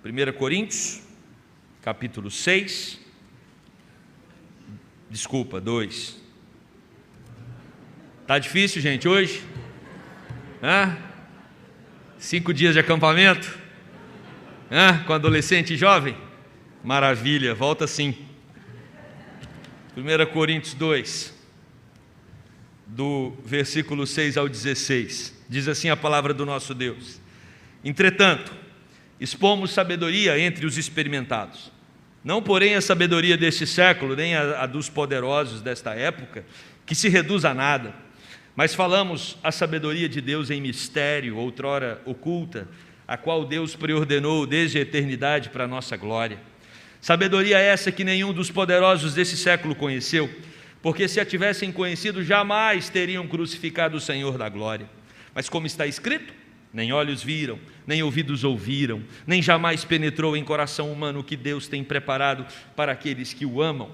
1 Coríntios, capítulo 6, 2. Tá difícil, gente, hoje? 5 dias de acampamento? Com adolescente e jovem? Maravilha, volta sim. 1 Coríntios 2, do versículo 6 ao 16, diz assim a palavra do nosso Deus: entretanto, expomos sabedoria entre os experimentados, não porém a sabedoria deste século, nem a dos poderosos desta época, que se reduz a nada, mas falamos a sabedoria de Deus em mistério, outrora oculta, a qual Deus preordenou desde a eternidade para a nossa glória. Sabedoria essa que nenhum dos poderosos desse século conheceu, porque se a tivessem conhecido, jamais teriam crucificado o Senhor da glória. Mas como está escrito, nem olhos viram, nem ouvidos ouviram, nem jamais penetrou em coração humano o que Deus tem preparado para aqueles que o amam.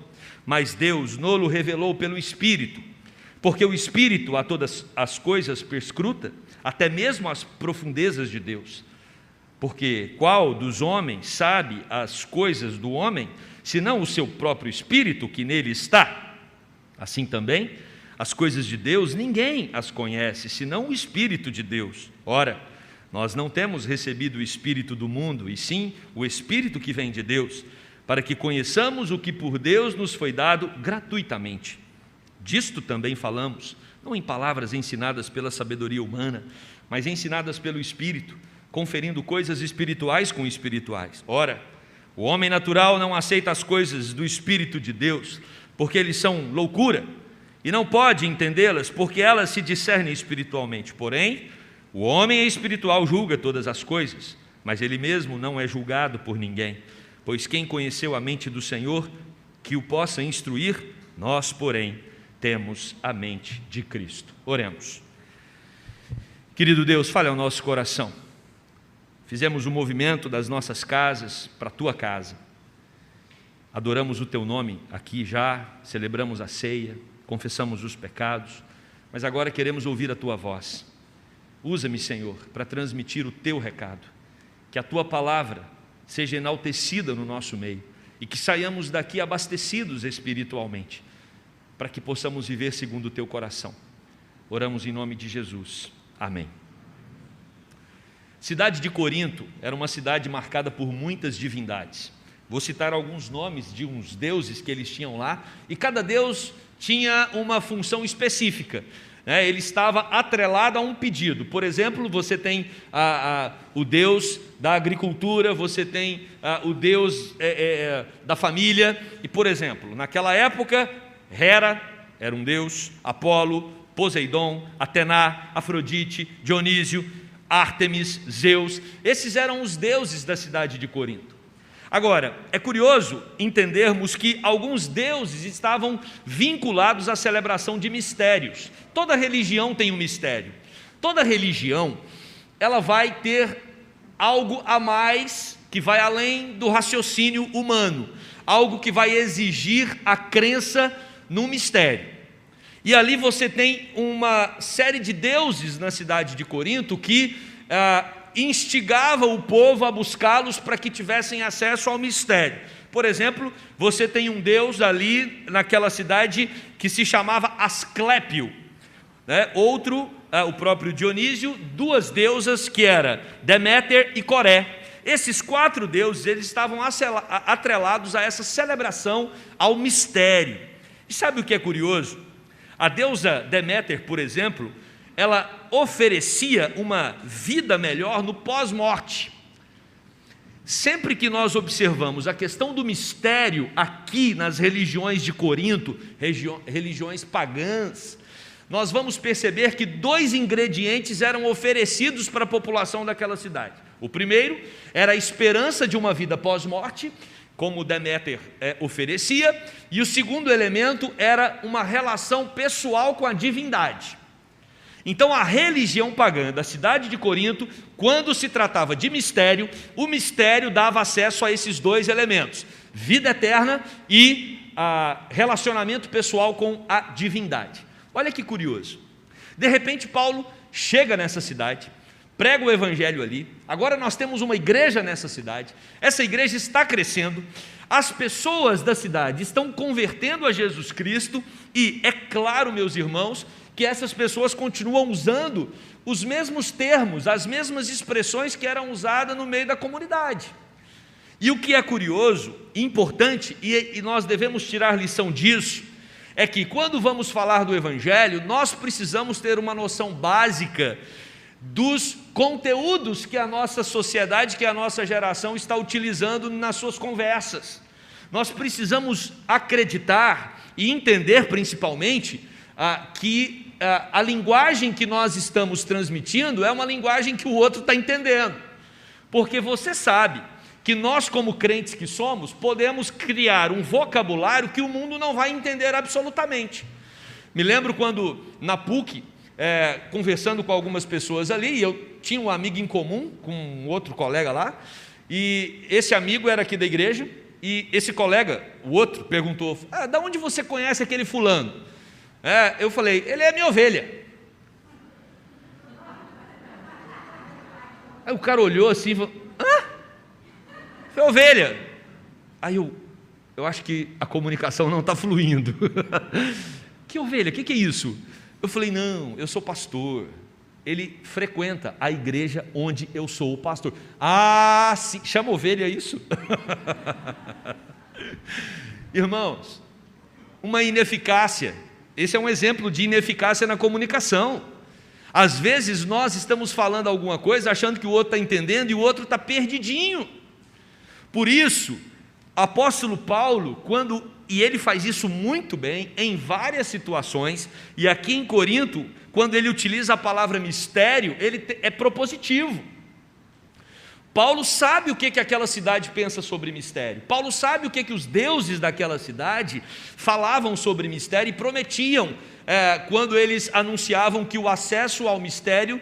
Mas Deus nolo revelou pelo Espírito, porque o Espírito a todas as coisas perscruta, até mesmo as profundezas de Deus. Porque qual dos homens sabe as coisas do homem, senão o seu próprio espírito que nele está? Assim também, as coisas de Deus ninguém as conhece, senão o Espírito de Deus. Ora, nós não temos recebido o Espírito do mundo, e sim o Espírito que vem de Deus, para que conheçamos o que por Deus nos foi dado gratuitamente. Disto também falamos, não em palavras ensinadas pela sabedoria humana, mas ensinadas pelo Espírito, conferindo coisas espirituais com espirituais. Ora, o homem natural não aceita as coisas do Espírito de Deus, porque eles são loucura, e não pode entendê-las, porque elas se discernem espiritualmente. Porém, o homem espiritual julga todas as coisas, mas ele mesmo não é julgado por ninguém. Pois quem conheceu a mente do Senhor, que o possa instruir? Nós, porém, temos a mente de Cristo. Oremos. Querido Deus, fale ao nosso coração. Fizemos o movimento das nossas casas para a tua casa. Adoramos o teu nome aqui já, celebramos a ceia, confessamos os pecados, mas agora queremos ouvir a tua voz. Usa-me, Senhor, para transmitir o teu recado, que a tua palavra seja enaltecida no nosso meio e que saiamos daqui abastecidos espiritualmente, para que possamos viver segundo o teu coração. Oramos em nome de Jesus. Amém. Cidade de Corinto era uma cidade marcada por muitas divindades. Vou citar alguns nomes de uns deuses que eles tinham lá, e cada deus tinha uma função específica, né? Ele estava atrelado a um pedido. Por exemplo, você tem o deus da agricultura, você tem o deus da família, e por exemplo, naquela época, Hera era um deus, Apolo, Poseidon, Atena, Afrodite, Dionísio, Ártemis, Zeus, esses eram os deuses da cidade de Corinto. Agora, é curioso entendermos que alguns deuses estavam vinculados à celebração de mistérios. Toda religião tem um mistério. Toda religião, ela vai ter algo a mais que vai além do raciocínio humano, algo que vai exigir a crença num mistério. E ali você tem uma série de deuses na cidade de Corinto que instigava o povo a buscá-los para que tivessem acesso ao mistério. Por exemplo, você tem um deus ali naquela cidade que se chamava Asclépio, né? Outro, o próprio Dionísio, 2 deusas que eram Deméter e Coré. Esses 4 deuses, eles estavam atrelados a essa celebração ao mistério. E sabe o que é curioso? A deusa Deméter, por exemplo, ela oferecia uma vida melhor no pós-morte. Sempre que nós observamos a questão do mistério aqui nas religiões de Corinto, religiões pagãs, nós vamos perceber que 2 ingredientes eram oferecidos para a população daquela cidade. O primeiro era a esperança de uma vida pós-morte, como Deméter oferecia, e o segundo elemento era uma relação pessoal com a divindade. Então a religião pagã da cidade de Corinto, quando se tratava de mistério, o mistério dava acesso a esses 2 elementos: vida eterna e relacionamento pessoal com a divindade. Olha que curioso, de repente Paulo chega nessa cidade, prega o evangelho ali. Agora nós temos uma igreja nessa cidade, essa igreja está crescendo, as pessoas da cidade estão convertendo a Jesus Cristo, e é claro, meus irmãos, que essas pessoas continuam usando os mesmos termos, as mesmas expressões que eram usadas no meio da comunidade. E o que é curioso, importante, e nós devemos tirar lição disso, é que quando vamos falar do evangelho, nós precisamos ter uma noção básica dos conteúdos que a nossa sociedade, que a nossa geração está utilizando nas suas conversas. Nós precisamos acreditar e entender principalmente que a linguagem que nós estamos transmitindo é uma linguagem que o outro está entendendo, porque você sabe que nós, como crentes que somos, podemos criar um vocabulário que o mundo não vai entender absolutamente. Me lembro quando na PUC, conversando com algumas pessoas ali, e eu tinha um amigo em comum com um outro colega lá, e esse amigo era aqui da igreja, e esse colega, o outro, perguntou: da onde você conhece aquele fulano? Eu falei: ele é minha ovelha. Aí o cara olhou assim e falou: foi ovelha. Aí eu acho que a comunicação não está fluindo. Que ovelha? O que é isso? Eu falei: não, eu sou pastor. Ele frequenta a igreja onde eu sou o pastor. Sim, chama ovelha isso? Irmãos, uma ineficácia. Esse é um exemplo de ineficácia na comunicação. Às vezes nós estamos falando alguma coisa achando que o outro está entendendo e o outro está perdidinho. Por isso, apóstolo Paulo, e ele faz isso muito bem em várias situações, e aqui em Corinto, quando ele utiliza a palavra mistério, ele é propositivo. Paulo sabe o que aquela cidade pensa sobre mistério. Paulo sabe o que os deuses daquela cidade falavam sobre mistério e prometiam, quando eles anunciavam que o acesso ao mistério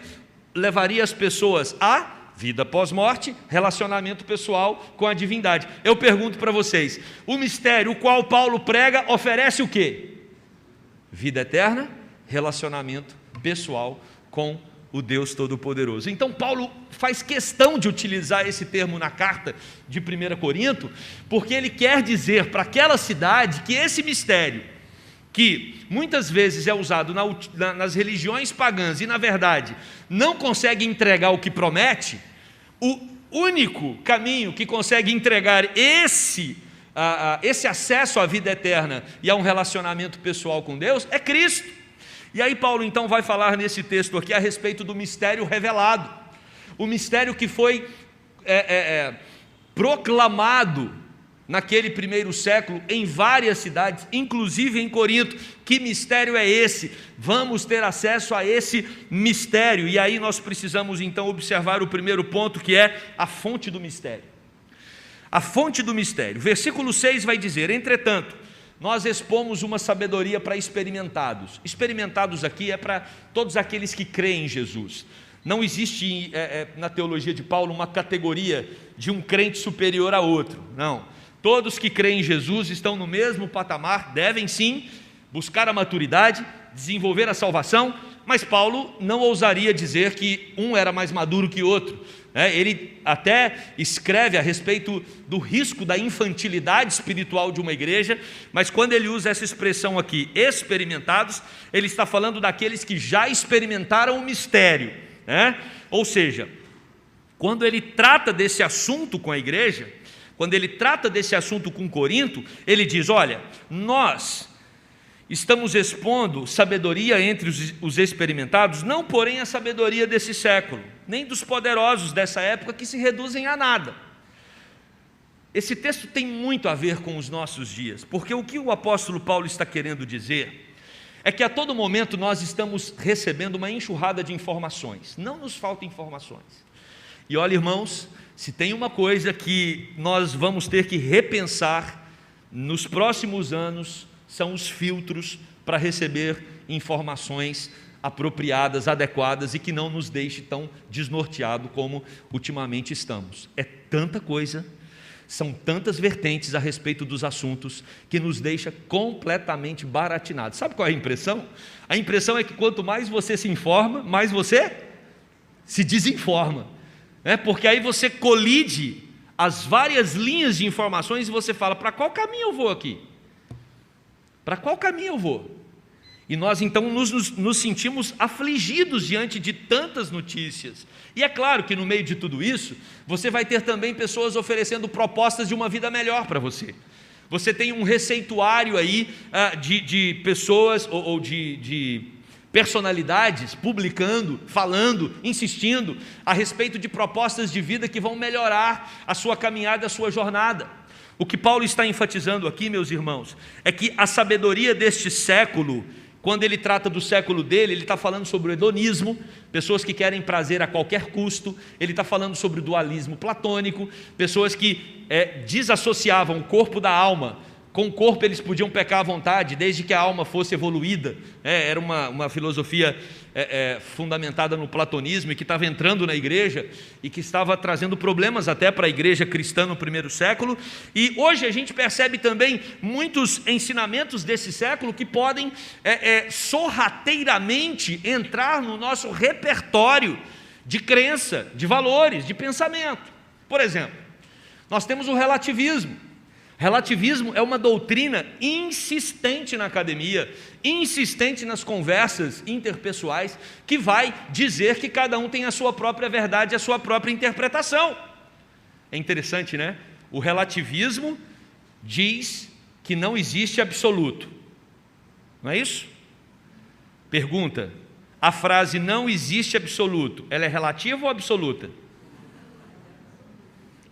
levaria as pessoas a vida pós-morte, relacionamento pessoal com a divindade. Eu pergunto para vocês: o mistério o qual Paulo prega oferece o quê? Vida eterna, relacionamento pessoal com o Deus Todo-Poderoso. Então Paulo faz questão de utilizar esse termo na carta de 1 Corinto, porque ele quer dizer para aquela cidade que esse mistério, que muitas vezes é usado nas religiões pagãs e na verdade não consegue entregar o que promete, o único caminho que consegue entregar esse acesso à vida eterna e a um relacionamento pessoal com Deus é Cristo. E aí Paulo então vai falar nesse texto aqui a respeito do mistério revelado, o mistério que foi proclamado naquele primeiro século em várias cidades, inclusive em Corinto. Que mistério é esse? Vamos ter acesso a esse mistério, e aí nós precisamos então observar o primeiro ponto, que é a fonte do mistério. A fonte do mistério, versículo 6 vai dizer: entretanto, nós expomos uma sabedoria para experimentados. Experimentados aqui é para todos aqueles que creem em Jesus. Não existe na teologia de Paulo uma categoria de um crente superior a outro, não. Todos que creem em Jesus estão no mesmo patamar, devem sim buscar a maturidade, desenvolver a salvação, mas Paulo não ousaria dizer que um era mais maduro que outro. Ele até escreve a respeito do risco da infantilidade espiritual de uma igreja, mas quando ele usa essa expressão aqui, experimentados, ele está falando daqueles que já experimentaram o mistério, Ou seja, quando ele trata desse assunto com a igreja, quando ele trata desse assunto com Corinto, ele diz: olha, nós estamos expondo sabedoria entre os experimentados, não porém a sabedoria desse século, nem dos poderosos dessa época, que se reduzem a nada. Esse texto tem muito a ver com os nossos dias, porque o que o apóstolo Paulo está querendo dizer é que a todo momento nós estamos recebendo uma enxurrada de informações, não nos faltam informações. E olha, irmãos, se tem uma coisa que nós vamos ter que repensar nos próximos anos, são os filtros para receber informações apropriadas, adequadas e que não nos deixe tão desnorteado como ultimamente estamos. É tanta coisa, são tantas vertentes a respeito dos assuntos que nos deixa completamente baratinados. Sabe qual é a impressão? A impressão é que quanto mais você se informa, mais você se desinforma, porque aí você colide as várias linhas de informações e você fala: para qual caminho eu vou aqui? Para qual caminho eu vou? E nós então nos sentimos afligidos diante de tantas notícias. E é claro que no meio de tudo isso, você vai ter também pessoas oferecendo propostas de uma vida melhor para você. Você tem um receituário aí de pessoas ou de personalidades publicando, falando, insistindo a respeito de propostas de vida que vão melhorar a sua caminhada, a sua jornada. O que Paulo está enfatizando aqui, meus irmãos, é que a sabedoria deste século, quando ele trata do século dele, ele está falando sobre o hedonismo, pessoas que querem prazer a qualquer custo. Ele está falando sobre o dualismo platônico, pessoas que desassociavam o corpo da alma. Com o corpo eles podiam pecar à vontade, desde que a alma fosse evoluída. Era uma filosofia fundamentada no platonismo e que estava entrando na igreja e que estava trazendo problemas até para a igreja cristã no primeiro século. E hoje a gente percebe também muitos ensinamentos desse século que podem sorrateiramente entrar no nosso repertório de crença, de valores, de pensamento. Por exemplo, nós temos o relativismo. Relativismo é uma doutrina insistente na academia, insistente nas conversas interpessoais, que vai dizer que cada um tem a sua própria verdade, a sua própria interpretação. É interessante, né? O relativismo diz que não existe absoluto. Não é isso? Pergunta: a frase não existe absoluto, ela é relativa ou absoluta?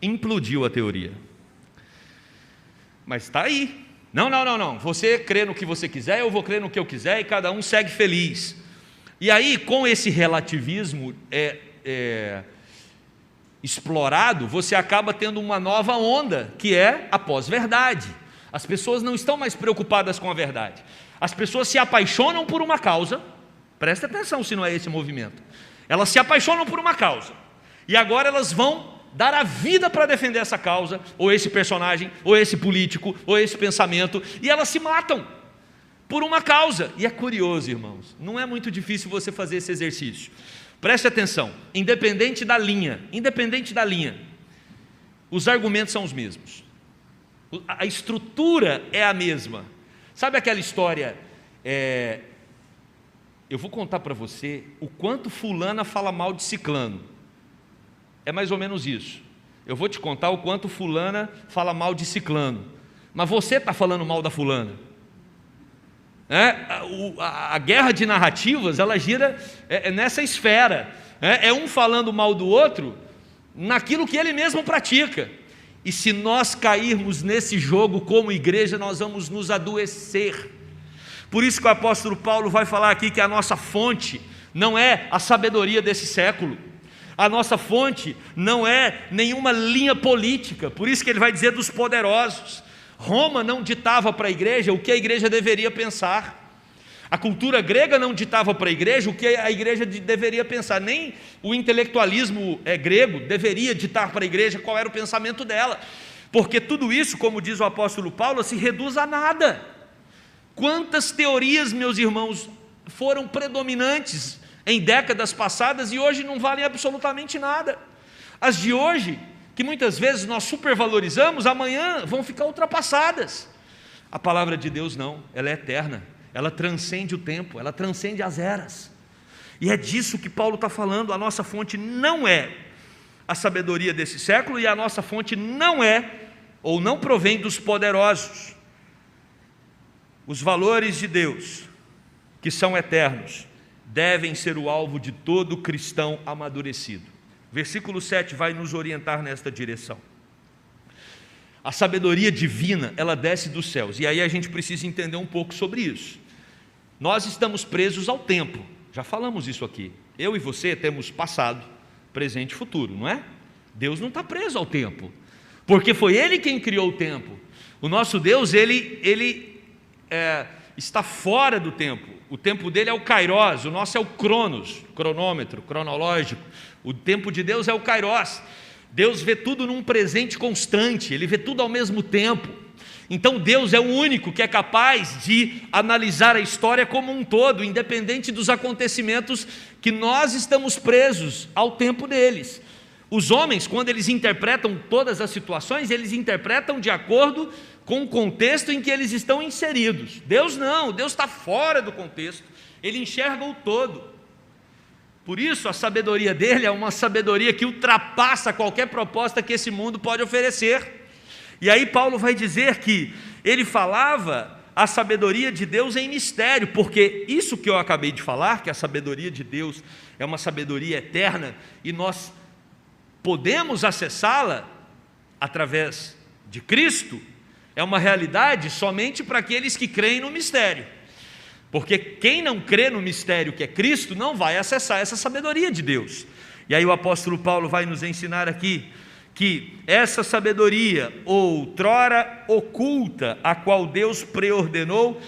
Implodiu a teoria. Mas está aí. Não. Você crê no que você quiser, eu vou crer no que eu quiser e cada um segue feliz. E aí, com esse relativismo explorado, você acaba tendo uma nova onda, que é a pós-verdade. As pessoas não estão mais preocupadas com a verdade. As pessoas se apaixonam por uma causa. Presta atenção se não é esse movimento. Elas se apaixonam por uma causa. E agora elas vão dar a vida para defender essa causa, ou esse personagem, ou esse político, ou esse pensamento, e elas se matam por uma causa. E é curioso, irmãos, não é muito difícil você fazer esse exercício. Preste atenção, independente da linha, os argumentos são os mesmos, a estrutura é a mesma. Sabe aquela história, eu vou contar para você o quanto fulana fala mal de ciclano. É mais ou menos isso. Eu vou te contar o quanto fulana fala mal de ciclano, mas você está falando mal da fulana. A guerra de narrativas, ela gira nessa esfera. É um falando mal do outro naquilo que ele mesmo pratica. E se nós cairmos nesse jogo como igreja, nós vamos nos adoecer. Por isso que o apóstolo Paulo vai falar aqui que a nossa fonte não é a sabedoria desse século. A nossa fonte não é nenhuma linha política. Por isso que ele vai dizer dos poderosos. Roma não ditava para a igreja o que a igreja deveria pensar. A cultura grega não ditava para a igreja o que a igreja deveria pensar. Nem o intelectualismo grego deveria ditar para a igreja qual era o pensamento dela. Porque tudo isso, como diz o apóstolo Paulo, se reduz a nada. Quantas teorias, meus irmãos, foram predominantes em décadas passadas e hoje não valem absolutamente nada. As de hoje, que muitas vezes nós supervalorizamos, amanhã vão ficar ultrapassadas. A palavra de Deus não, ela é eterna, ela transcende o tempo, ela transcende as eras. E é disso que Paulo está falando. A nossa fonte não é a sabedoria desse século e a nossa fonte não é, ou não provém dos poderosos. Os valores de Deus, que são eternos, devem ser o alvo de todo cristão amadurecido. Versículo 7 vai nos orientar nesta direção. A sabedoria divina, ela desce dos céus, e aí a gente precisa entender um pouco sobre isso. Nós estamos presos ao tempo, já falamos isso aqui. Eu e você temos passado, presente e futuro, não é? Deus não está preso ao tempo, porque foi Ele quem criou o tempo. O nosso Deus, ele está fora do tempo. O tempo dele é o kairos, o nosso é o cronos, cronômetro, cronológico. O tempo de Deus é o kairos. Deus vê tudo num presente constante, Ele vê tudo ao mesmo tempo. Então Deus é o único que é capaz de analisar a história como um todo, independente dos acontecimentos que nós estamos presos ao tempo deles. Os homens, quando eles interpretam todas as situações, eles interpretam de acordo com o contexto em que eles estão inseridos. Deus não, Deus está fora do contexto, Ele enxerga o todo. Por isso a sabedoria dele é uma sabedoria que ultrapassa qualquer proposta que esse mundo pode oferecer. E aí Paulo vai dizer que ele falava a sabedoria de Deus em mistério, porque isso que eu acabei de falar, que a sabedoria de Deus é uma sabedoria eterna, e nós podemos acessá-la através de Cristo, é uma realidade somente para aqueles que creem no mistério, porque quem não crê no mistério que é Cristo, não vai acessar essa sabedoria de Deus. E aí o apóstolo Paulo vai nos ensinar aqui, que essa sabedoria outrora oculta, a qual Deus preordenou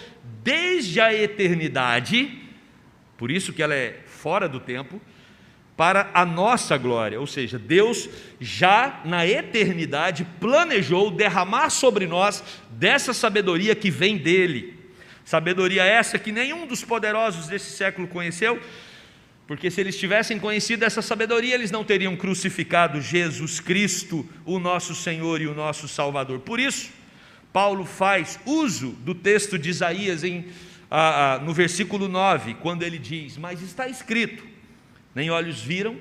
desde a eternidade, por isso que ela é fora do tempo, para a nossa glória, ou seja, Deus já na eternidade planejou derramar sobre nós dessa sabedoria que vem dele, sabedoria essa que nenhum dos poderosos desse século conheceu, porque se eles tivessem conhecido essa sabedoria, eles não teriam crucificado Jesus Cristo, o nosso Senhor e o nosso Salvador. Por isso, Paulo faz uso do texto de Isaías no versículo 9, quando ele diz: mas está escrito, nem olhos viram,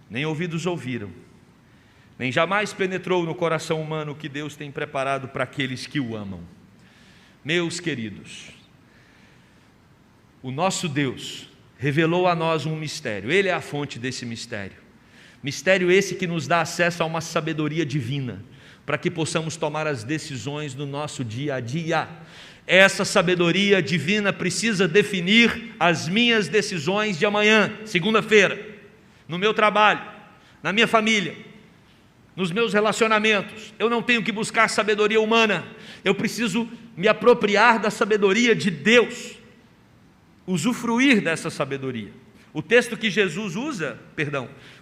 nem ouvidos ouviram, nem jamais penetrou no coração humano o que Deus tem preparado para aqueles que o amam. Meus queridos, o nosso Deus revelou a nós um mistério, Ele é a fonte desse mistério, mistério esse que nos dá acesso a uma sabedoria divina, para que possamos tomar as decisões no nosso dia a dia. Essa sabedoria divina precisa definir as minhas decisões de amanhã, segunda-feira, no meu trabalho, na minha família, nos meus relacionamentos. Eu não tenho que buscar sabedoria humana, eu preciso me apropriar da sabedoria de Deus, usufruir dessa sabedoria. O texto que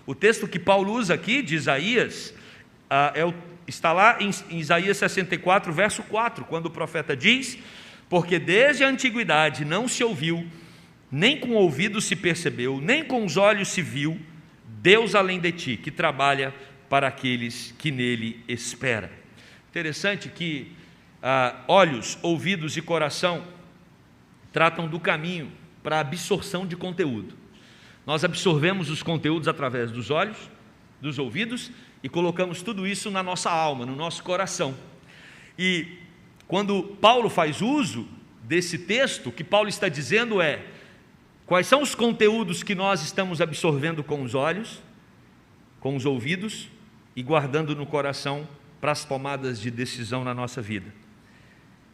o texto que Paulo usa aqui de Isaías, está lá em Isaías 64, verso 4, quando o profeta diz: porque desde a antiguidade não se ouviu, nem com o ouvido se percebeu, nem com os olhos se viu, Deus além de ti, que trabalha para aqueles que nele esperam. Interessante que olhos, ouvidos e coração tratam do caminho para a absorção de conteúdo. Nós absorvemos os conteúdos através dos olhos, dos ouvidos, e colocamos tudo isso na nossa alma, no nosso coração. E quando Paulo faz uso desse texto, o que Paulo está dizendo é: quais são os conteúdos que nós estamos absorvendo com os olhos, com os ouvidos e guardando no coração para as tomadas de decisão na nossa vida.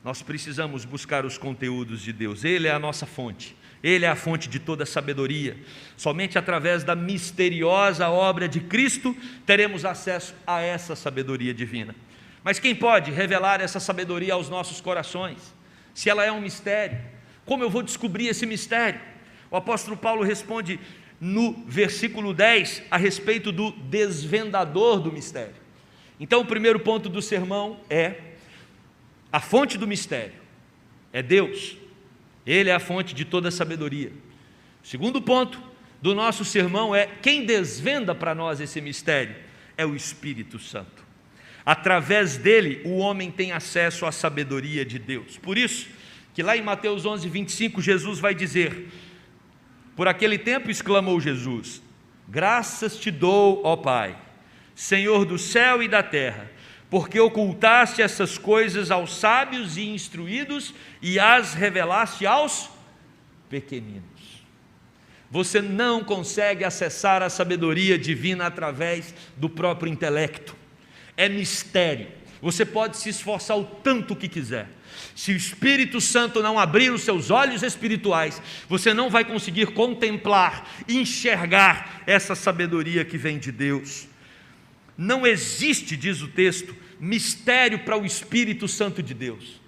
Nós precisamos buscar os conteúdos de Deus, Ele é a nossa fonte, Ele é a fonte de toda sabedoria. Somente através da misteriosa obra de Cristo teremos acesso a essa sabedoria divina. Mas quem pode revelar essa sabedoria aos nossos corações? Se ela é um mistério, como eu vou descobrir esse mistério? O apóstolo Paulo responde no versículo 10 a respeito do desvendador do mistério. Então o primeiro ponto do sermão é: a fonte do mistério é Deus, Ele é a fonte de toda sabedoria. O segundo ponto do nosso sermão é: quem desvenda para nós esse mistério é o Espírito Santo. Através dele o homem tem acesso à sabedoria de Deus. Por isso que lá em Mateus 11, 25, Jesus vai dizer: por aquele tempo exclamou Jesus: graças te dou, ó Pai, Senhor do céu e da terra, porque ocultaste essas coisas aos sábios e instruídos e as revelaste aos pequeninos. Você não consegue acessar a sabedoria divina através do próprio intelecto. É mistério. Você pode se esforçar o tanto que quiser. Se o Espírito Santo não abrir os seus olhos espirituais, você não vai conseguir contemplar, enxergar essa sabedoria que vem de Deus. Não existe, diz o texto, mistério para o Espírito Santo de Deus.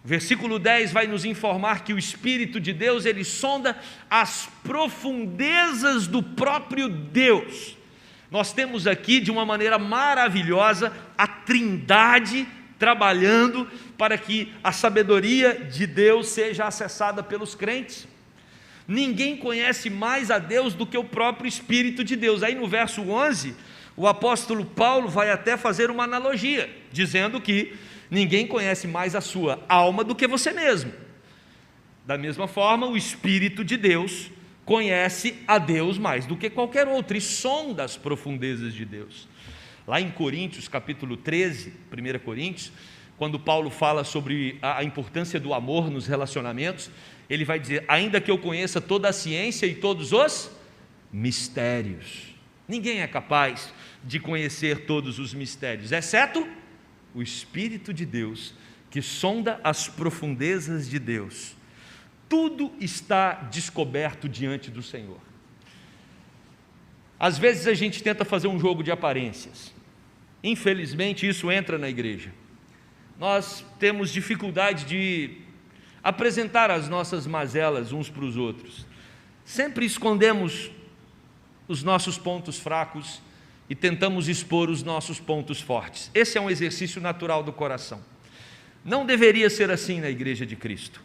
O versículo 10 vai nos informar que o Espírito de Deus, ele sonda as profundezas do próprio Deus. Nós temos aqui, de uma maneira maravilhosa, a Trindade trabalhando para que a sabedoria de Deus seja acessada pelos crentes. Ninguém conhece mais a Deus do que o próprio Espírito de Deus. Aí no verso 11, o apóstolo Paulo vai até fazer uma analogia, dizendo que ninguém conhece mais a sua alma do que você mesmo. Da mesma forma, o Espírito de Deus conhece a Deus mais do que qualquer outro e sonda as profundezas de Deus. Lá em Coríntios, capítulo 13, 1 Coríntios, quando Paulo fala sobre a importância do amor nos relacionamentos, ele vai dizer: ainda que eu conheça toda a ciência e todos os mistérios. Ninguém é capaz de conhecer todos os mistérios, exceto o Espírito de Deus, que sonda as profundezas de Deus. Tudo está descoberto diante do Senhor. Às vezes a gente tenta fazer um jogo de aparências. Infelizmente isso entra na igreja. Nós temos dificuldade de apresentar as nossas mazelas uns para os outros. Sempre escondemos os nossos pontos fracos e tentamos expor os nossos pontos fortes. Esse é um exercício natural do coração. Não deveria ser assim na igreja de Cristo.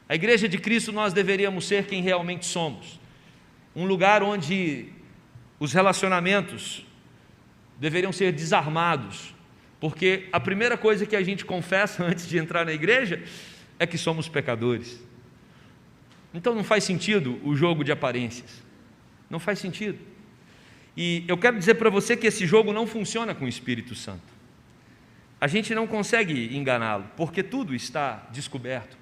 A igreja de Cristo nós deveríamos ser quem realmente somos. Um lugar onde os relacionamentos deveriam ser desarmados, porque a primeira coisa que a gente confessa antes de entrar na igreja é que somos pecadores. Então não faz sentido o jogo de aparências, não faz sentido. E eu quero dizer para você que esse jogo não funciona com o Espírito Santo. A gente não consegue enganá-lo, porque tudo está descoberto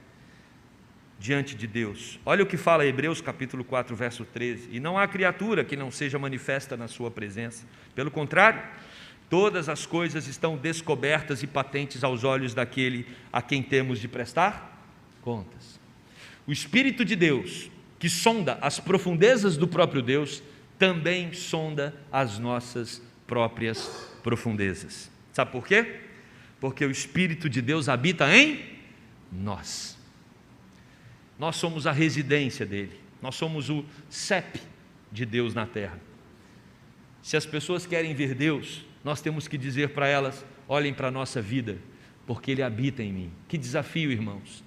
diante de Deus. Olha o que fala Hebreus capítulo 4, verso 13: e não há criatura que não seja manifesta na sua presença, pelo contrário, todas as coisas estão descobertas e patentes aos olhos daquele a quem temos de prestar contas. O Espírito de Deus, que sonda as profundezas do próprio Deus, também sonda as nossas próprias profundezas. Sabe por quê? Porque o Espírito de Deus habita em nós. Nós somos a residência dele, nós somos o CEP de Deus na terra. Se as pessoas querem ver Deus, nós temos que dizer para elas: olhem para a nossa vida, porque Ele habita em mim. Que desafio, irmãos!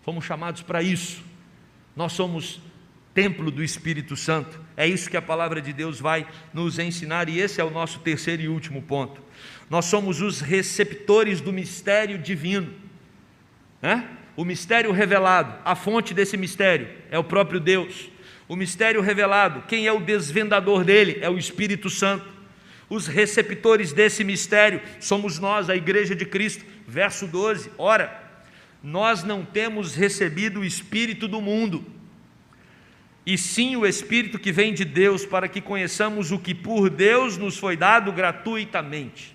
Fomos chamados para isso. Nós somos templo do Espírito Santo. É isso que a palavra de Deus vai nos ensinar, e esse é o nosso terceiro e último ponto. Nós somos os receptores do mistério divino, né? O mistério revelado, a fonte desse mistério é o próprio Deus. O mistério revelado, quem é o desvendador dele? É o Espírito Santo. Os receptores desse mistério somos nós, a igreja de Cristo. Verso 12, ora, nós não temos recebido o Espírito do mundo, e sim o Espírito que vem de Deus, para que conheçamos o que por Deus nos foi dado gratuitamente.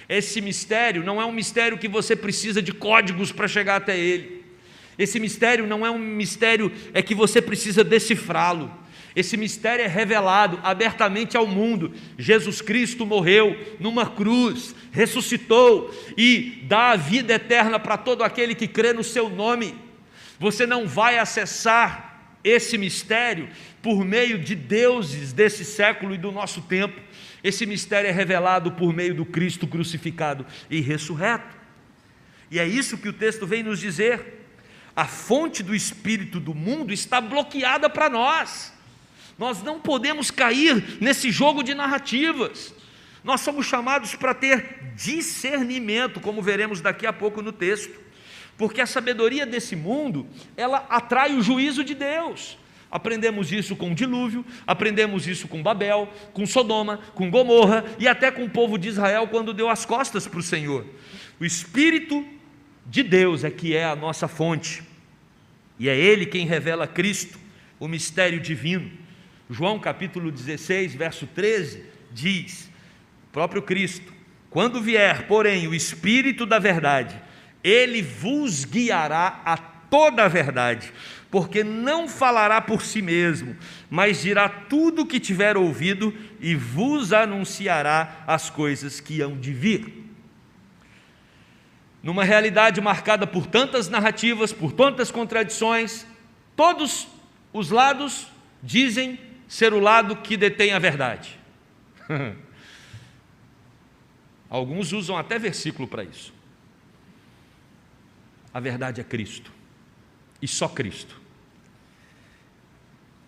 Esse mistério não é um mistério que você precisa de códigos para chegar até ele. Esse mistério não é um mistério que você precisa decifrá-lo. Esse mistério é revelado abertamente ao mundo. Jesus Cristo morreu numa cruz, ressuscitou e dá a vida eterna para todo aquele que crê no seu nome. Você não vai acessar esse mistério por meio de deuses desse século e do nosso tempo. Esse mistério é revelado por meio do Cristo crucificado e ressurreto. E é isso que o texto vem nos dizer. A fonte do Espírito do mundo está bloqueada para nós. Nós não podemos cair nesse jogo de narrativas. Nós somos chamados para ter discernimento, como veremos daqui a pouco no texto. Porque a sabedoria desse mundo, ela atrai o juízo de Deus. Aprendemos isso com o dilúvio, aprendemos isso com Babel, com Sodoma, com Gomorra e até com o povo de Israel quando deu as costas para o Senhor. O Espírito de Deus é que é a nossa fonte, e é Ele quem revela Cristo, o mistério divino. João capítulo 16, verso 13, diz, o próprio Cristo: quando vier, porém, o Espírito da verdade, Ele vos guiará a toda a verdade, porque não falará por si mesmo, mas dirá tudo o que tiver ouvido e vos anunciará as coisas que hão de vir. Numa realidade marcada por tantas narrativas, por tantas contradições, todos os lados dizem ser o lado que detém a verdade. Alguns usam até versículo para isso. a verdade é Cristo, e só Cristo.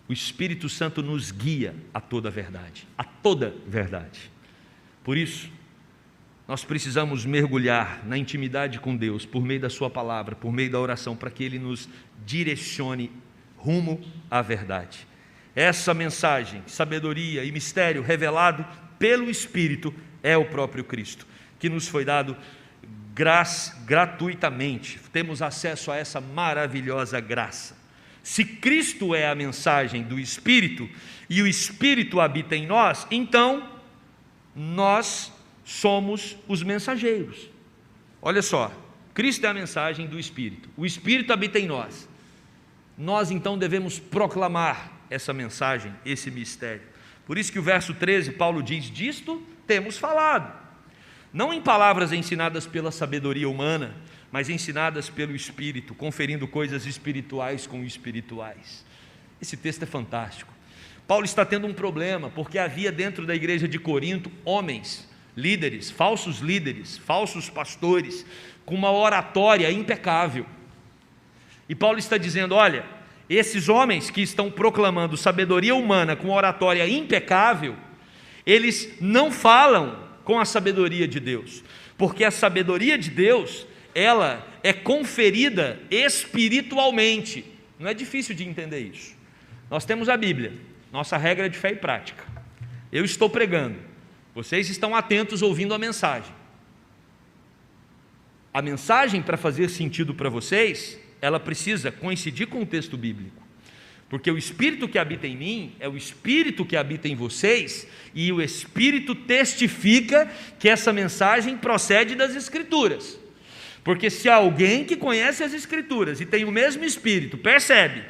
O Espírito Santo nos guia a toda a verdade, a toda verdade. Por isso, nós precisamos mergulhar na intimidade com Deus, por meio da sua palavra, por meio da oração, para que Ele nos direcione rumo à verdade. Essa mensagem, sabedoria e mistério revelado pelo Espírito é o próprio Cristo, que nos foi dado gratuitamente. Temos acesso a essa maravilhosa graça. Se Cristo é a mensagem do Espírito e o Espírito habita em nós, então nós somos os mensageiros. Olha só, Cristo é a mensagem do Espírito, o Espírito habita em nós. Nós então devemos proclamar essa mensagem, esse mistério. Por isso que o verso 13, Paulo diz: disto temos falado, não em palavras ensinadas pela sabedoria humana, mas ensinadas pelo Espírito, conferindo coisas espirituais com espirituais. Esse texto é fantástico. Paulo está tendo um problema, porque havia dentro da igreja de Corinto homens, líderes, falsos pastores, com uma oratória impecável. E Paulo está dizendo: olha, esses homens que estão proclamando sabedoria humana com oratória impecável, eles não falam com a sabedoria de Deus, porque a sabedoria de Deus, ela é conferida espiritualmente. Não é difícil de entender isso. Nós temos a Bíblia, nossa regra de fé e prática. Eu estou pregando, vocês estão atentos ouvindo a mensagem. A mensagem, para fazer sentido para vocês, ela precisa coincidir com o texto bíblico, porque o Espírito que habita em mim é o Espírito que habita em vocês, e o Espírito testifica que essa mensagem procede das Escrituras. Porque se alguém que conhece as Escrituras e tem o mesmo Espírito percebe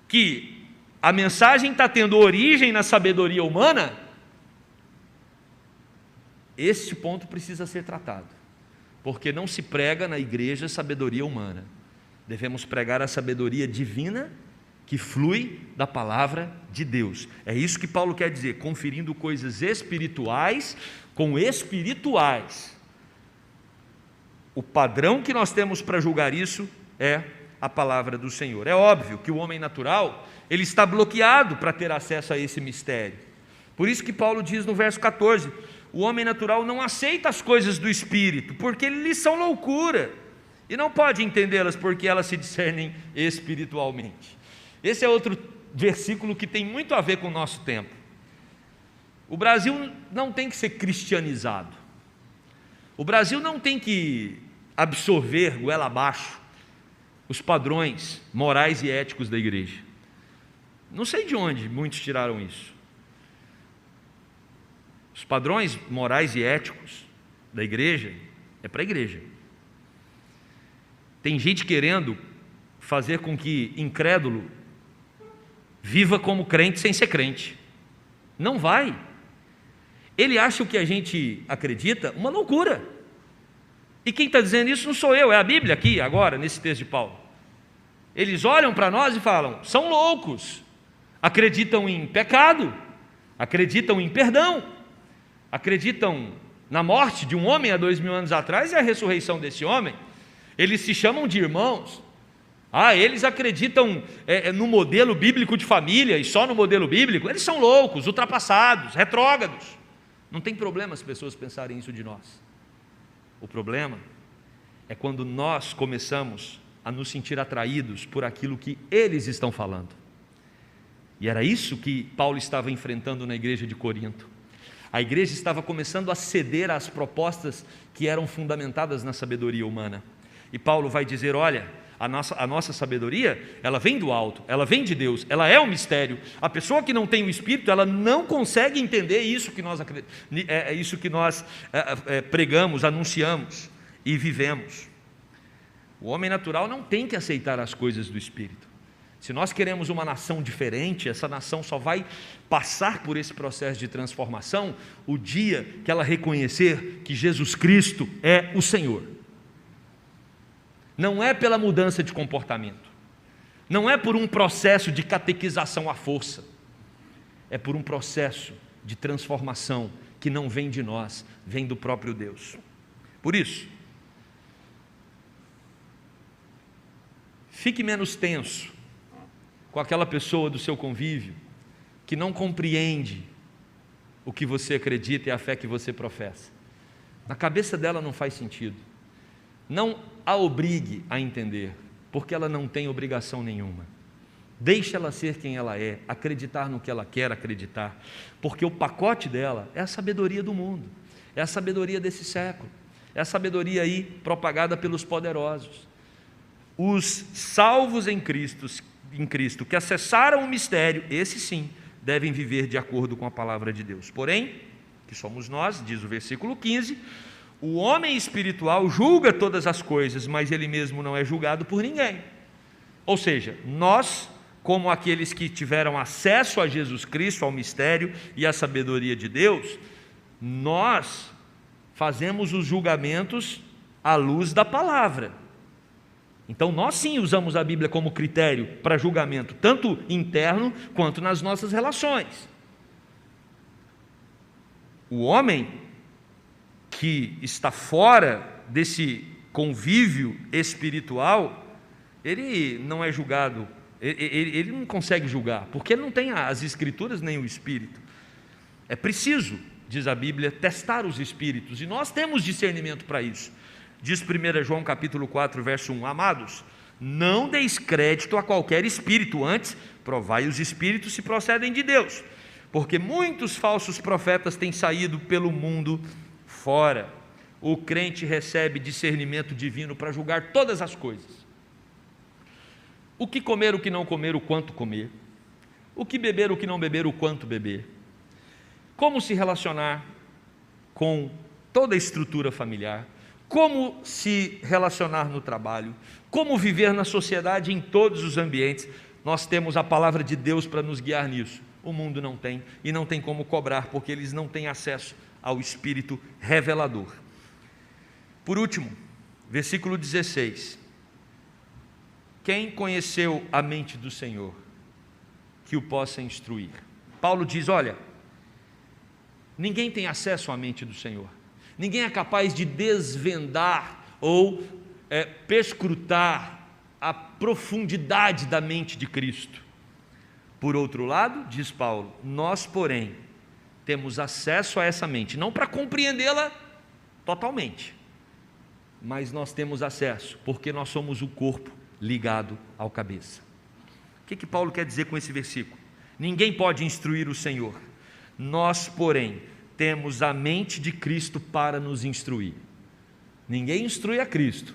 que a mensagem está tendo origem na sabedoria humana, este ponto precisa ser tratado, porque não se prega na igreja sabedoria humana. Devemos pregar a sabedoria divina que flui da palavra de Deus. É isso que Paulo quer dizer, conferindo coisas espirituais com espirituais. O padrão que nós temos para julgar isso é a palavra do Senhor. É óbvio que o homem natural, ele está bloqueado para ter acesso a esse mistério. Por isso que Paulo diz no verso 14, o homem natural não aceita as coisas do Espírito, porque lhes são loucura, e não pode entendê-las porque elas se discernem espiritualmente. Esse é outro versículo que tem muito a ver com o nosso tempo. O Brasil não tem que ser cristianizado. O Brasil não tem que absorver goela abaixo os padrões morais e éticos da igreja. Não sei de onde muitos tiraram isso. Os padrões morais e éticos da igreja é para a igreja. Tem gente querendo fazer com que incrédulo viva como crente sem ser crente. Não vai. Ele acha o que a gente acredita uma loucura. E quem está dizendo isso não sou eu, é a Bíblia aqui, agora, nesse texto de Paulo. Eles olham para nós e falam, são loucos, acreditam em pecado, acreditam em perdão, acreditam na morte de um homem há 2000 anos atrás e a ressurreição desse homem. Eles se chamam de irmãos. Eles acreditam no modelo bíblico de família e só no modelo bíblico. Eles são loucos, ultrapassados, retrógrados. Não tem problema as pessoas pensarem isso de nós. O problema é quando nós começamos a nos sentir atraídos por aquilo que eles estão falando. E era isso que Paulo estava enfrentando na igreja de Corinto. A igreja estava começando a ceder às propostas que eram fundamentadas na sabedoria humana. E Paulo vai dizer, olha, a nossa sabedoria, ela vem do alto, ela vem de Deus, ela é um mistério. A pessoa que não tem o Espírito, ela não consegue entender isso que nós pregamos, anunciamos e vivemos. O homem natural não tem que aceitar as coisas do Espírito. Se nós queremos uma nação diferente, essa nação só vai passar por esse processo de transformação o dia que ela reconhecer que Jesus Cristo é o Senhor. Não é pela mudança de comportamento, não é por um processo de catequização à força, é por um processo de transformação que não vem de nós, vem do próprio Deus. Por isso, Fique menos tenso com aquela pessoa do seu convívio que não compreende o que você acredita e a fé que você professa. Na cabeça dela não faz sentido. Não a obrigue a entender, porque ela não tem obrigação nenhuma. Deixe ela ser quem ela é, acreditar no que ela quer acreditar, porque o pacote dela é a sabedoria do mundo, é a sabedoria desse século, é a sabedoria aí propagada pelos poderosos. Os salvos em Cristo que acessaram o mistério, esses sim, devem viver de acordo com a palavra de Deus. Porém, que somos nós, diz o versículo 15, o homem espiritual julga todas as coisas, mas ele mesmo não é julgado por ninguém. Ou seja, nós, como aqueles que tiveram acesso a Jesus Cristo, ao mistério e à sabedoria de Deus, nós fazemos os julgamentos à luz da palavra. Então nós sim usamos a Bíblia como critério para julgamento, tanto interno quanto nas nossas relações. O homem que está fora desse convívio espiritual, ele não é julgado, ele não consegue julgar, porque ele não tem as Escrituras nem o Espírito. É preciso, diz a Bíblia, testar os espíritos, e nós temos discernimento para isso. Diz 1 João capítulo 4, verso 1, amados, não deis crédito a qualquer espírito, antes provai os espíritos se procedem de Deus, porque muitos falsos profetas têm saído pelo mundo fora. O crente recebe discernimento divino para julgar todas as coisas. O que comer, o que não comer, o quanto comer. O que beber, o que não beber, o quanto beber. Como se relacionar com toda a estrutura familiar. Como se relacionar no trabalho. Como viver na sociedade em todos os ambientes. Nós temos a palavra de Deus para nos guiar nisso. O mundo não tem, e não tem como cobrar, porque eles não têm acesso ao Espírito revelador. Por último, versículo 16. Quem conheceu a mente do Senhor, que o possa instruir? Paulo diz, olha, ninguém tem acesso à mente do Senhor, ninguém é capaz de desvendar ou perscrutar a profundidade da mente de Cristo. Por outro lado, diz Paulo, nós, porém, temos acesso a essa mente, não para compreendê-la totalmente, mas nós temos acesso, porque nós somos o corpo ligado ao cabeça. O que Paulo quer dizer com esse versículo? Ninguém pode instruir o Senhor, nós, porém, temos a mente de Cristo para nos instruir. Ninguém instrui a Cristo,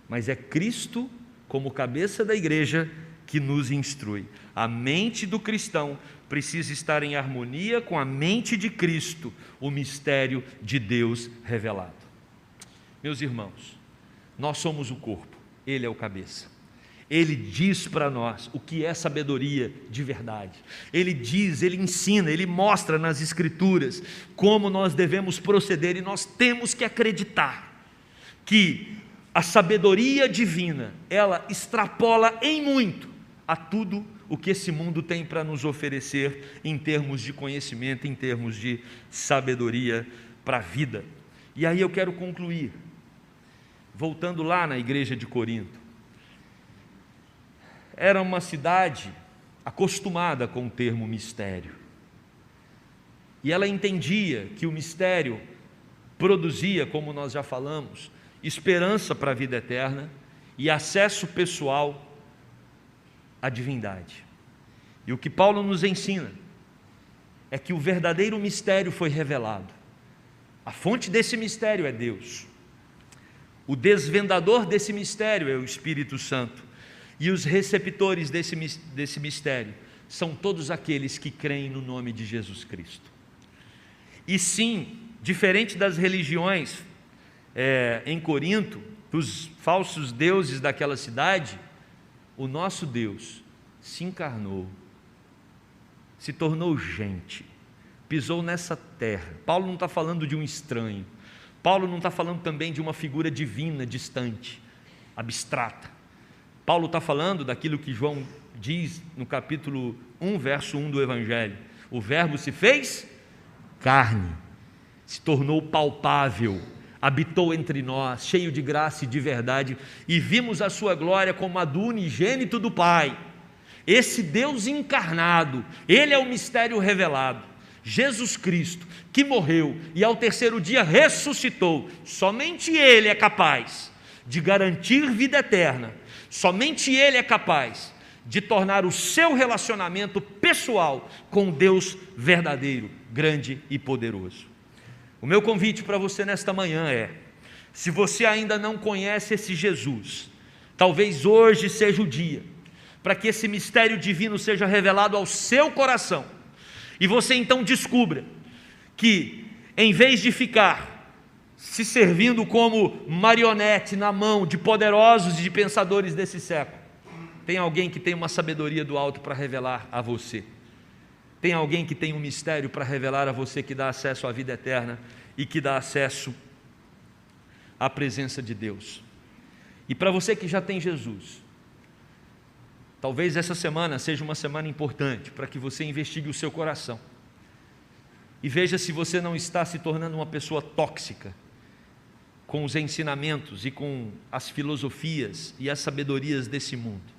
mas é Cristo, como cabeça da igreja, que nos instrui. A mente do cristão precisa estar em harmonia com a mente de Cristo, o mistério de Deus revelado. Meus irmãos, nós somos o corpo, Ele é o cabeça. Ele diz para nós o que é sabedoria de verdade. Ele diz, Ele ensina, Ele mostra nas Escrituras como nós devemos proceder, e nós temos que acreditar que a sabedoria divina, ela extrapola em muito a tudo o que esse mundo tem para nos oferecer em termos de conhecimento, em termos de sabedoria para a vida. E aí eu quero concluir, voltando lá na igreja de Corinto. Era uma cidade acostumada com o termo mistério, e ela entendia que o mistério produzia, como nós já falamos, esperança para a vida eterna e acesso pessoal à divindade. E o que Paulo nos ensina é que o verdadeiro mistério foi revelado. A fonte desse mistério é Deus. O desvendador desse mistério é o Espírito Santo. E os receptores desse mistério são todos aqueles que creem no nome de Jesus Cristo. E sim, diferente das religiões em Corinto, dos falsos deuses daquela cidade, o nosso Deus se encarnou, se tornou gente, pisou nessa terra. Paulo não está falando de um estranho, Paulo não está falando também de uma figura divina, distante, abstrata. Paulo está falando daquilo que João diz no capítulo 1, verso 1 do Evangelho: o verbo se fez carne, se tornou palpável, habitou entre nós, cheio de graça e de verdade, e vimos a sua glória como a do unigênito do Pai. Esse Deus encarnado, Ele é o mistério revelado, Jesus Cristo, que morreu e ao terceiro dia ressuscitou. Somente Ele é capaz de garantir vida eterna, somente Ele é capaz de tornar o seu relacionamento pessoal com o Deus verdadeiro, grande e poderoso. O meu convite para você nesta manhã é: se você ainda não conhece esse Jesus, talvez hoje seja o dia para que esse mistério divino seja revelado ao seu coração, e você então descubra que, em vez de ficar se servindo como marionete na mão de poderosos e de pensadores desse século, tem alguém que tem uma sabedoria do alto para revelar a você. Tem alguém que tem um mistério para revelar a você, que dá acesso à vida eterna e que dá acesso à presença de Deus. E para você que já tem Jesus, talvez essa semana seja uma semana importante para que você investigue o seu coração e veja se você não está se tornando uma pessoa tóxica com os ensinamentos e com as filosofias e as sabedorias desse mundo.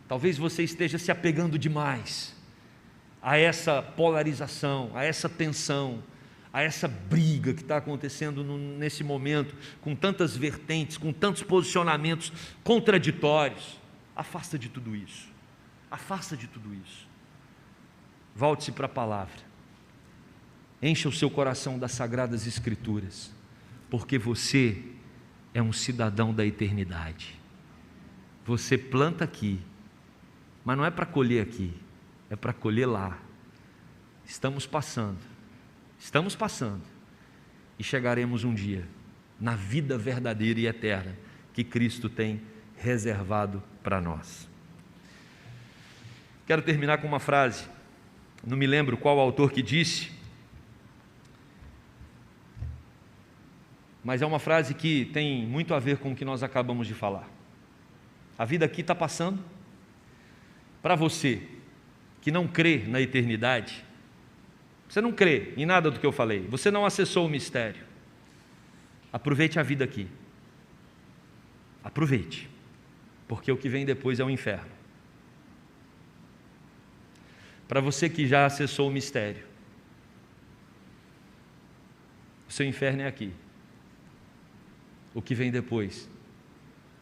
Talvez você esteja se apegando demais a essa polarização, a essa tensão, a essa briga que está acontecendo nesse momento, com tantas vertentes, com tantos posicionamentos contraditórios. Afasta de tudo isso, afasta de tudo isso. Volte-se para a palavra, encha o seu coração das sagradas escrituras, porque você é um cidadão da eternidade. Você planta aqui, mas não é para colher aqui, é para colher lá. Estamos passando e chegaremos um dia na vida verdadeira e eterna que Cristo tem reservado para nós. Quero terminar com uma frase, não me lembro qual autor que disse, mas é uma frase que tem muito a ver com o que nós acabamos de falar. A vida aqui está passando. Para você que não crê na eternidade, você não crê em nada do que eu falei, você não acessou o mistério, aproveite a vida aqui, aproveite, porque o que vem depois é o inferno. Para você que já acessou o mistério, o seu inferno é aqui, o que vem depois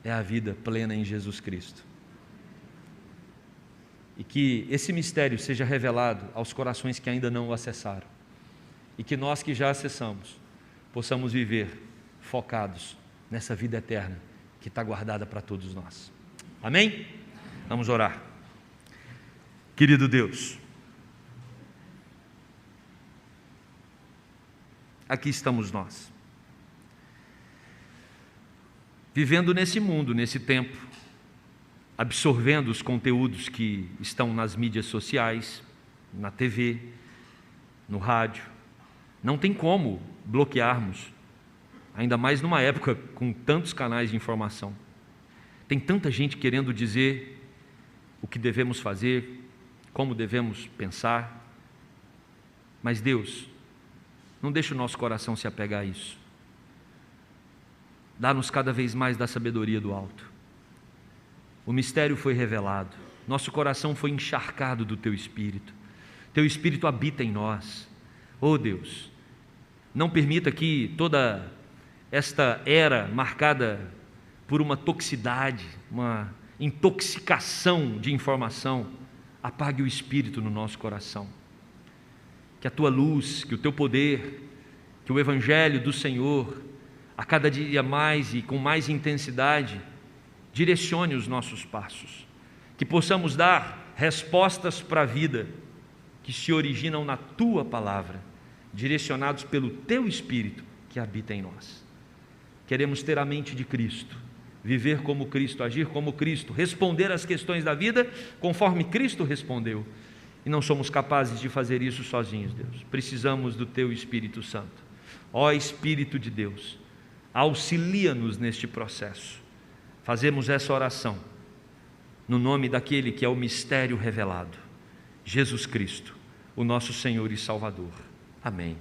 é a vida plena em Jesus Cristo. E que esse mistério seja revelado aos corações que ainda não o acessaram, e que nós que já acessamos possamos viver focados nessa vida eterna que está guardada para todos nós. Amém? Vamos orar. Querido Deus, aqui estamos nós, vivendo nesse mundo, nesse tempo, absorvendo os conteúdos que estão nas mídias sociais, na TV, no rádio. Não tem como bloquearmos, ainda mais numa época com tantos canais de informação. Tem tanta gente querendo dizer o que devemos fazer, como devemos pensar. Mas Deus, não deixe o nosso coração se apegar a isso. Dá-nos cada vez mais da sabedoria do alto. O mistério foi revelado, nosso coração foi encharcado do Teu Espírito, Teu Espírito habita em nós. Oh Deus, não permita que toda esta era marcada por uma toxicidade, uma intoxicação de informação, apague o Espírito no nosso coração. Que a Tua luz, que o Teu poder, que o Evangelho do Senhor, a cada dia mais e com mais intensidade, direcione os nossos passos, que possamos dar respostas para a vida que se originam na Tua palavra, direcionados pelo Teu Espírito que habita em nós. Queremos ter a mente de Cristo, viver como Cristo, agir como Cristo, responder às questões da vida conforme Cristo respondeu, e não somos capazes de fazer isso sozinhos, Deus. Precisamos do Teu Espírito Santo. Ó Espírito de Deus, auxilia-nos neste processo. Fazemos essa oração no nome daquele que é o mistério revelado, Jesus Cristo, o nosso Senhor e Salvador. Amém.